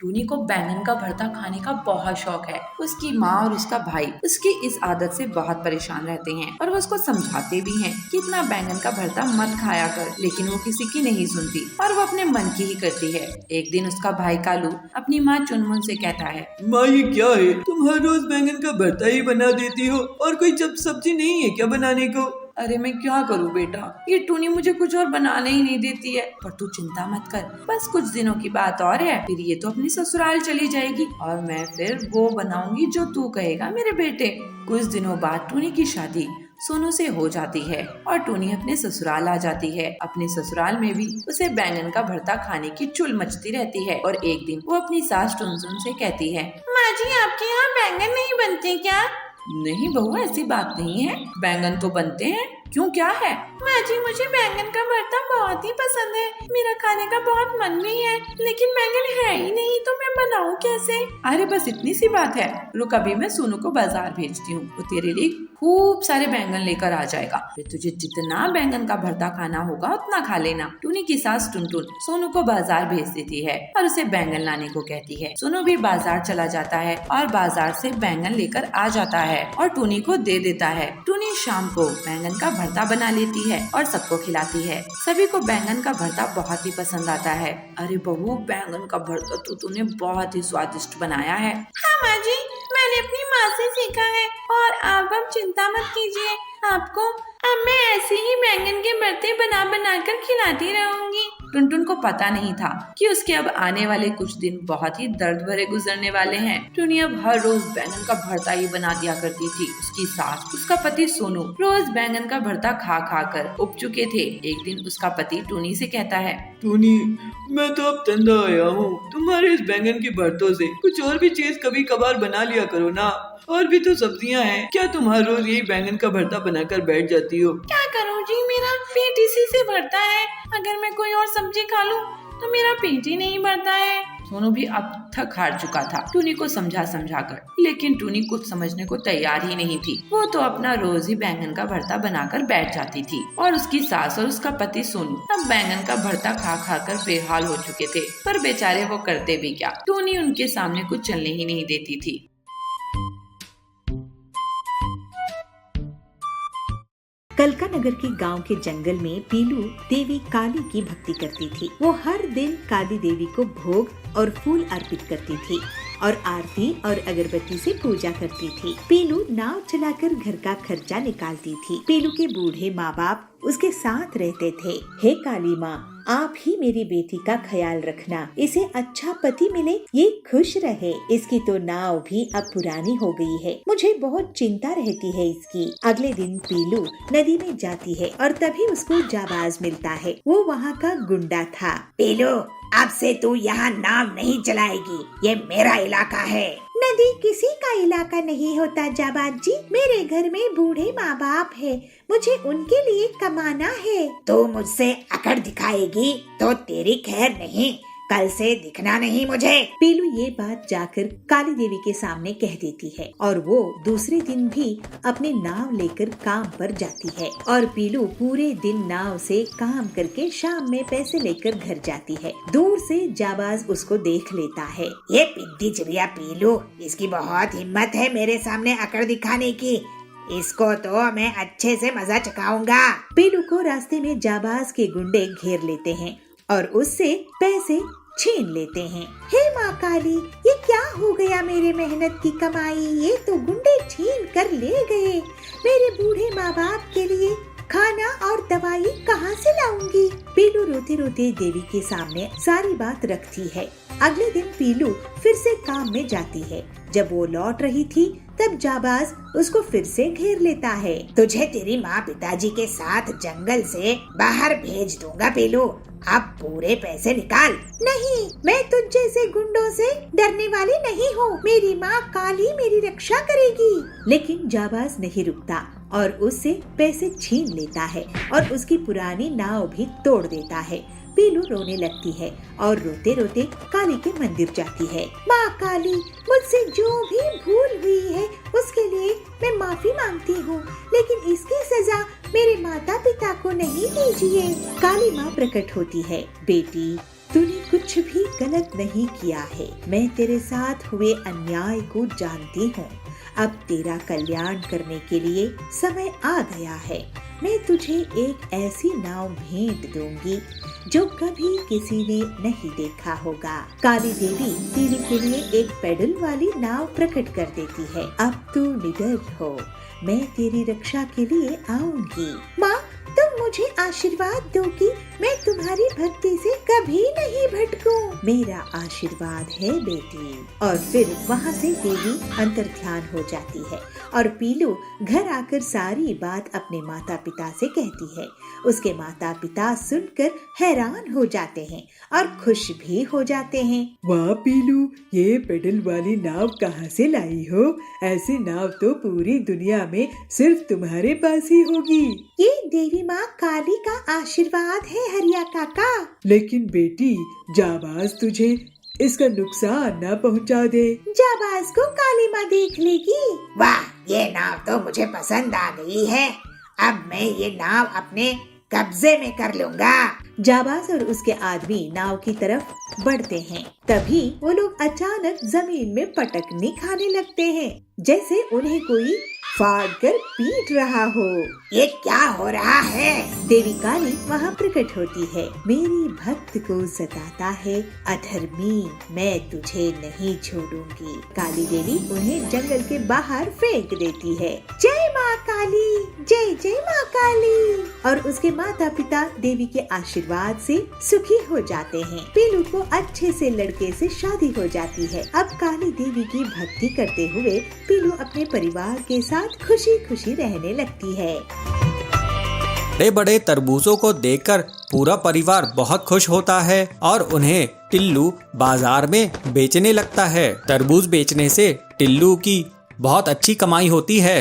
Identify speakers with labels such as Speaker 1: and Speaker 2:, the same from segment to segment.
Speaker 1: टूनी को बैंगन का भरता खाने का बहुत शौक है। उसकी माँ और उसका भाई उसकी इस आदत से बहुत परेशान रहते हैं और वो उसको समझाते भी हैं कि इतना बैंगन का भरता मत खाया कर, लेकिन वो किसी की नहीं सुनती और वो अपने मन की ही करती है। एक दिन उसका भाई कालू अपनी माँ चुनमुन से कहता है,
Speaker 2: माँ ये क्या है, तुम हर रोज बैंगन का भरता ही बना देती हो और कोई सब्जी नहीं है क्या बनाने को?
Speaker 1: अरे मैं क्या करूँ बेटा, ये टूनी मुझे कुछ और बनाने ही नहीं देती है। पर तू चिंता मत कर, बस कुछ दिनों की बात और है, फिर ये तो अपनी ससुराल चली जाएगी और मैं फिर वो बनाऊंगी जो तू कहेगा मेरे बेटे। कुछ दिनों बाद टूनी की शादी सोनू से हो जाती है और टूनी अपने ससुराल आ जाती है। अपने ससुराल में भी उसे बैंगन का भरता खाने की चुल मचती रहती है और एक दिन वो अपनी सास टुनटुन से कहती है, माँ जी आपके यहाँ बैंगन नहीं बनते क्या? नहीं बहू, ऐसी बात नहीं है, बैंगन तो बनते हैं। क्यों, क्या है? माँ जी मुझे बैंगन का भरता बहुत ही पसंद है, मेरा खाने का बहुत मन भी है, लेकिन बैंगन है ही नहीं तो मैं बनाऊँ कैसे? अरे बस इतनी सी बात है, रुक अभी मैं सोनू को बाजार भेजती हूँ, वो तेरे लिए खूब सारे बैंगन लेकर आ जाएगा, फिर तुझे जितना बैंगन का भरता खाना होगा उतना खा लेना। टूनी की सास टुनटुन सोनू को बाजार भेज देती है और उसे बैंगन लाने को कहती है। सोनू भी बाजार चला जाता है और बाजार से बैंगन लेकर आ जाता है और टूनी को दे देता है। टूनी शाम को बैंगन का भरता बना लेती है और सबको खिलाती है। सभी को बैंगन का भरता बहुत ही पसंद आता है। अरे बहू, बैंगन का भरता तो तूने बहुत ही स्वादिष्ट बनाया है। हाँ माँ जी, मैंने अपनी माँ से सीखा है और आप अब चिंता मत कीजिए, आपको अब मैं ऐसे ही बैंगन के भरते बना बना कर खिलाती रहूंगी। टुनटुन को पता नहीं था कि उसके अब आने वाले कुछ दिन बहुत ही दर्द भरे गुजरने वाले हैं। टुनी अब हर रोज बैंगन का भरता ही बना दिया करती थी। उसकी सास, उसका पति सोनू रोज बैंगन का भरता खा खा कर उब चुके थे। एक दिन उसका पति टुनी से कहता है,
Speaker 2: टूनी, मैं तो अब तंग आया हूँ तुम्हारे इस बैंगन के भरतों से, कुछ और भी चीज कभी कभार बना लिया करो ना, और भी तो सब्जियाँ हैं, क्या तुम हर रोज यही बैंगन का भरता बनाकर बैठ जाती हो?
Speaker 1: क्या करूँ जी, मेरा पेट इसी से भरता है, अगर मैं कोई और सब्जी खा लूँ तो मेरा पेट ही नहीं भरता है। सोनू भी अब थक हार चुका था टूनी को समझा समझा कर, लेकिन टूनी कुछ समझने को तैयार ही नहीं थी। वो तो अपना रोज ही बैंगन का भरता बनाकर बैठ जाती थी और उसकी सास और उसका पति सोनू अब बैंगन का भरता खा खा कर बेहाल हो चुके थे। पर बेचारे वो करते भी क्या, टूनी उनके सामने कुछ चलने ही नहीं देती थी।
Speaker 3: कलकानगर के गांव के जंगल में पीलू देवी काली की भक्ति करती थी। वो हर दिन काली देवी को भोग और फूल अर्पित करती थी और आरती और अगरबत्ती से पूजा करती थी। पीलू नाव चलाकर घर का खर्चा निकालती थी। पीलू के बूढ़े माँ बाप उसके साथ रहते थे। हे काली माँ, आप ही मेरी बेटी का ख्याल रखना, इसे अच्छा पति मिले, ये खुश रहे। इसकी तो नाव भी अब पुरानी हो गई है, मुझे बहुत चिंता रहती है इसकी। अगले दिन पीलू नदी में जाती है और तभी उसको जाबाज मिलता है। वो वहाँ का गुंडा था।
Speaker 4: पीलू, अब से तू यहाँ नाव नहीं चलाएगी, ये मेरा इलाका है।
Speaker 3: नदी किसी का इलाका नहीं होता जाबाज जी, मेरे घर में बूढ़े माँ बाप है, मुझे उनके लिए कमाना है।
Speaker 4: तू मुझसे अकड़ दिखाएगी तो तेरी खैर नहीं, कल से दिखना नहीं मुझे।
Speaker 3: पीलू ये बात जाकर काली देवी के सामने कह देती है और वो दूसरे दिन भी अपनी नाव लेकर काम पर जाती है और पीलू पूरे दिन नाव से काम करके शाम में पैसे लेकर घर जाती है। दूर से जाबाज उसको देख लेता है।
Speaker 4: ये पिद्दी चिड़िया पीलू, इसकी बहुत हिम्मत है मेरे सामने अकड़ दिखाने की, इसको तो मैं अच्छे से मजा चखाऊंगा।
Speaker 3: पीलू को रास्ते में जाबाज के गुंडे घेर लेते हैं और उससे पैसे छीन लेते हैं। हे माँ काली, ये क्या हो गया मेरे मेहनत की कमाई, ये तो गुंडे छीन कर ले गए। मेरे बूढ़े माँ बाप के लिए खाना और दवाई कहाँ से लाऊंगी? पीलू रोते रोते देवी के सामने सारी बात रखती है। अगले दिन पीलू फिर से काम में जाती है। जब वो लौट रही थी तब जाबाज उसको फिर से घेर लेता है।
Speaker 4: तुझे तेरी माँ पिताजी के साथ जंगल से बाहर भेज दूंगा पीलू, अब पूरे पैसे निकाल।
Speaker 3: नहीं, मैं तुझ जैसे गुंडों से डरने वाली नहीं हूँ, मेरी माँ काली मेरी रक्षा करेगी। लेकिन जाबाज नहीं रुकता और उससे पैसे छीन लेता है और उसकी पुरानी नाव भी तोड़ देता है। पीलू रोने लगती है और रोते रोते काली के मंदिर जाती है। माँ काली, मुझसे जो भी भूल हुई है उसके लिए मैं माफी मांगती हूँ, लेकिन इसकी सजा मेरे माता पिता को नहीं दीजिए। काली माँ प्रकट होती है। बेटी, तूने कुछ भी गलत नहीं किया है। मैं तेरे साथ हुए अन्याय को जानती हूँ। अब तेरा कल्याण करने के लिए समय आ गया है। मैं तुझे एक ऐसी नाव भेंट दूंगी जो कभी किसी ने नहीं देखा होगा। काली देवी देवी के लिए एक पेडल वाली नाव प्रकट कर देती है। अब तू निडर हो, मैं तेरी रक्षा के लिए आऊंगी। माँ, तुम मुझे आशीर्वाद दो कि मैं तुम्हारी भक्ति से कभी नहीं भटकूं। मेरा आशीर्वाद है बेटी। और फिर वहाँ से देवी अंतर्ध्यान हो जाती है और पीलू घर आकर सारी बात अपने माता पिता से कहती है। उसके माता पिता सुनकर हैरान हो जाते हैं और खुश भी हो जाते हैं।
Speaker 2: वाह पीलू, ये पेडल वाली नाव कहाँ से लाई हो? ऐसी नाव तो पूरी दुनिया में सिर्फ तुम्हारे पास ही होगी।
Speaker 3: ये देवी माँ काली का आशीर्वाद है हरिया काका।
Speaker 2: लेकिन बेटी, जाबाज तुझे इसका नुकसान न पहुँचा दे।
Speaker 3: जाबाज को काली माँ देख लेगी।
Speaker 4: वाह, ये नाव तो मुझे पसंद आ गई है। अब मैं ये नाव अपने कब्जे में कर लूँगा।
Speaker 3: जाबाज और उसके आदमी नाव की तरफ बढ़ते हैं। तभी वो लोग अचानक जमीन में पटकनी खाने लगते हैं, जैसे उन्हें कोई फाड़ कर पीट रहा हो।
Speaker 4: ये क्या हो रहा है?
Speaker 3: देवी काली वहाँ प्रकट होती है। मेरी भक्त को सताता है अधर्मी, मैं तुझे नहीं छोड़ूंगी। काली देवी उन्हें जंगल के बाहर फेंक देती है। जय माँ काली, जय जय माँ काली। और उसके माता पिता देवी के आशीर्वाद से सुखी हो जाते हैं। पीलू को अच्छे से लड़के से शादी हो जाती है। अब काली देवी की भक्ति करते हुए पीलू अपने परिवार के साथ खुशी खुशी रहने लगती है।
Speaker 5: बड़े बड़े तरबूजों को देखकर पूरा परिवार बहुत खुश होता है और उन्हें टिल्लू बाजार में बेचने लगता है। तरबूज बेचने से टिल्लू की बहुत अच्छी कमाई होती है।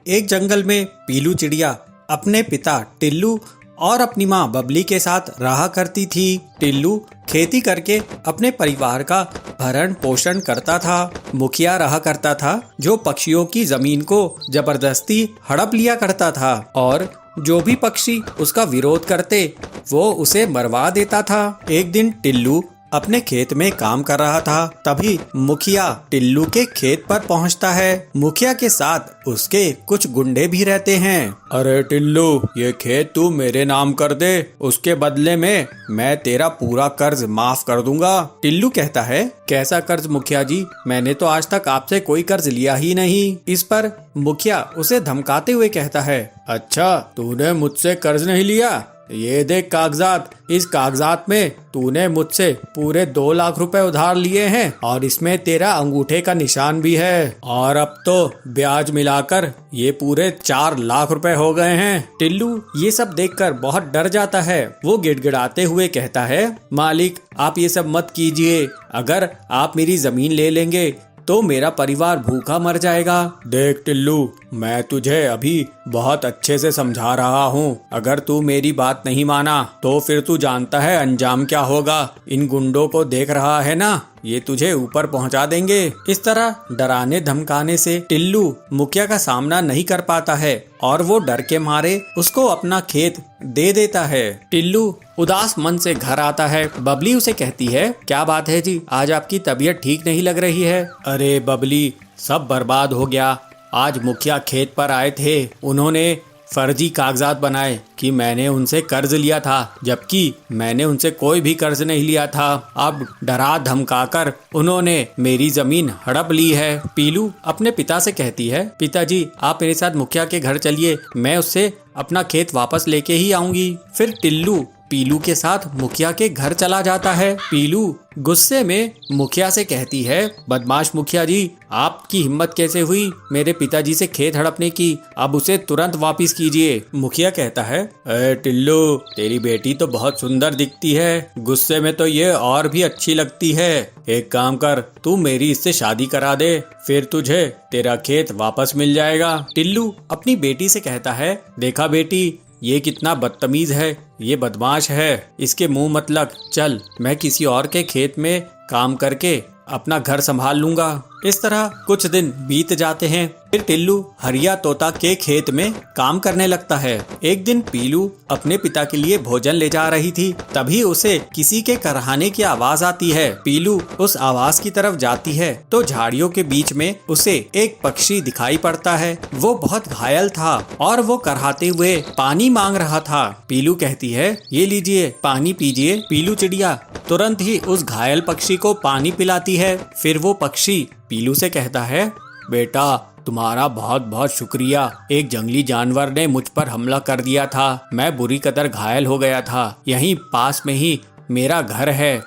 Speaker 5: एक जंगल में पीलू चिड़िया अपने पिता टिल्लू और अपनी माँ बबली के साथ रहा करती थी। टिल्लू खेती करके अपने परिवार का भरण पोषण करता था। मुखिया रहा करता था जो पक्षियों की जमीन को जबरदस्ती हड़प लिया करता था और जो भी पक्षी उसका विरोध करते वो उसे मरवा देता था। एक दिन टिल्लू अपने खेत में काम कर रहा था, तभी मुखिया टिल्लू के खेत पर पहुंचता है। मुखिया के साथ उसके कुछ गुंडे भी रहते हैं। अरे टिल्लू, ये खेत तू मेरे नाम कर दे, उसके बदले में मैं तेरा पूरा कर्ज माफ कर दूंगा। टिल्लू कहता है, कैसा कर्ज मुखिया जी, मैंने तो आज तक आपसे कोई कर्ज लिया ही नहीं। इस पर मुखिया उसे धमकाते हुए कहता है, अच्छा तूने मुझसे कर्ज नहीं लिया, ये देख कागजात, इस कागजात में तूने मुझसे पूरे 2 लाख रुपए उधार लिए हैं और इसमें तेरा अंगूठे का निशान भी है और अब तो ब्याज मिलाकर ये पूरे 4 लाख रुपए हो गए हैं। टिल्लू ये सब देखकर बहुत डर जाता है। वो गिड़गिड़ाते हुए कहता है, मालिक आप ये सब मत कीजिए, अगर आप मेरी जमीन ले लेंगे तो मेरा परिवार भूखा मर जाएगा। देख टिल्लू, मैं तुझे अभी बहुत अच्छे से समझा रहा हूँ, अगर तू मेरी बात नहीं माना तो फिर तू जानता है अंजाम क्या होगा। इन गुंडों को देख रहा है ना, ये तुझे ऊपर पहुंचा देंगे। इस तरह डराने धमकाने से टिल्लू मुखिया का सामना नहीं कर पाता है और वो डर के मारे उसको अपना खेत दे देता है। टिल्लू उदास मन से घर आता है। बबली उसे कहती है, क्या बात है जी, आज आपकी तबीयत ठीक नहीं लग रही है। अरे बबली, सब बर्बाद हो गया। आज मुखिया खेत पर आए थे, उन्होंने फर्जी कागजात बनाए कि मैंने उनसे कर्ज लिया था, जबकि मैंने उनसे कोई भी कर्ज नहीं लिया था। अब डरा धमकाकर उन्होंने मेरी जमीन हड़प ली है। पीलू अपने पिता से कहती है, पिताजी आप मेरे साथ मुखिया के घर चलिए, मैं उससे अपना खेत वापस लेके ही आऊंगी। फिर टिल्लू पीलू के साथ मुखिया के घर चला जाता है। पीलू गुस्से में मुखिया से कहती है, बदमाश मुखिया जी, आपकी हिम्मत कैसे हुई मेरे पिताजी से खेत हड़पने की, अब उसे तुरंत वापस कीजिए। मुखिया कहता है, अरे टिल्लू, तेरी बेटी तो बहुत सुंदर दिखती है, गुस्से में तो ये और भी अच्छी लगती है। एक काम कर, तू मेरी इससे शादी करा दे, फिर तुझे तेरा खेत वापस मिल जाएगा। टिल्लू अपनी बेटी से कहता है, देखा बेटी, ये कितना बदतमीज है, ये बदमाश है, इसके मुंह मत लग, चल मैं किसी और के खेत में काम करके अपना घर संभाल लूंगा। इस तरह कुछ दिन बीत जाते हैं। फिर टिल्लू हरिया तोता के खेत में काम करने लगता है। एक दिन पीलू अपने पिता के लिए भोजन ले जा रही थी, तभी उसे किसी के करहाने की आवाज आती है। पीलू उस आवाज की तरफ जाती है तो झाड़ियों के बीच में उसे एक पक्षी दिखाई पड़ता है। वो बहुत घायल था और वो करहाते हुए पानी मांग रहा था। पीलू कहती है, ये लीजिए पानी पीजिए। पीलू चिड़िया तुरंत ही उस घायल पक्षी को पानी पिलाती है। फिर वो पक्षी पीलू से कहता है, बेटा तुम्हारा बहुत बहुत शुक्रिया। एक जंगली जानवर ने मुझ पर हमला कर दिया था, मैं बुरी कदर घायल हो गया था। यहीं पास में ही मेरा घर है,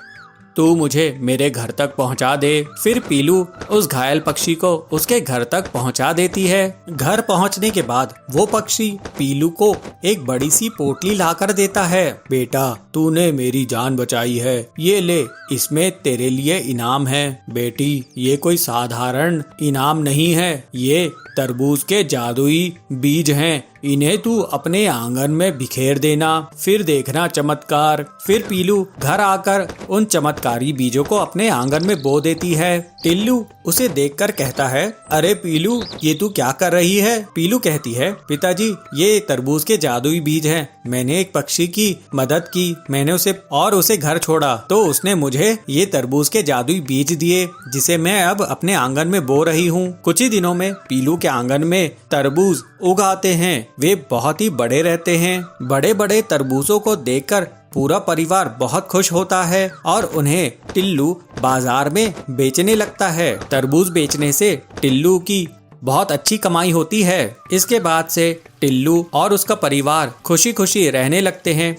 Speaker 5: तू मुझे मेरे घर तक पहुंचा दे। फिर पीलू उस घायल पक्षी को उसके घर तक पहुंचा देती है। घर पहुंचने के बाद वो पक्षी पीलू को एक बड़ी सी पोटली लाकर देता है। बेटा तूने मेरी जान बचाई है, ये ले, इसमें तेरे लिए इनाम है। बेटी ये कोई साधारण इनाम नहीं है, ये तरबूज के जादुई बीज हैं, इन्हें तू अपने आंगन में बिखेर देना, फिर देखना चमत्कार। फिर पीलू घर आकर उन चमत्कारी बीजों को अपने आंगन में बो देती है। टिल्लू उसे देखकर कहता है, अरे पीलू ये तू क्या कर रही है? पीलू कहती है, पिताजी ये तरबूज के जादुई बीज हैं। मैंने एक पक्षी की मदद की, मैंने उसे घर छोड़ा तो उसने मुझे ये तरबूज के जादुई बीज दिए, जिसे मैं अब अपने आंगन में बो रही हूँ। कुछ ही दिनों में पीलू के आंगन में तरबूज उगाते हैं। वे बहुत ही बड़े रहते हैं। बड़े बड़े तरबूजों को देखकर पूरा परिवार बहुत खुश होता है और उन्हें टिल्लू बाजार में बेचने लगता है। तरबूज बेचने से टिल्लू की बहुत अच्छी कमाई होती है। इसके बाद से टिल्लू और उसका परिवार खुशी खुशी रहने लगते हैं।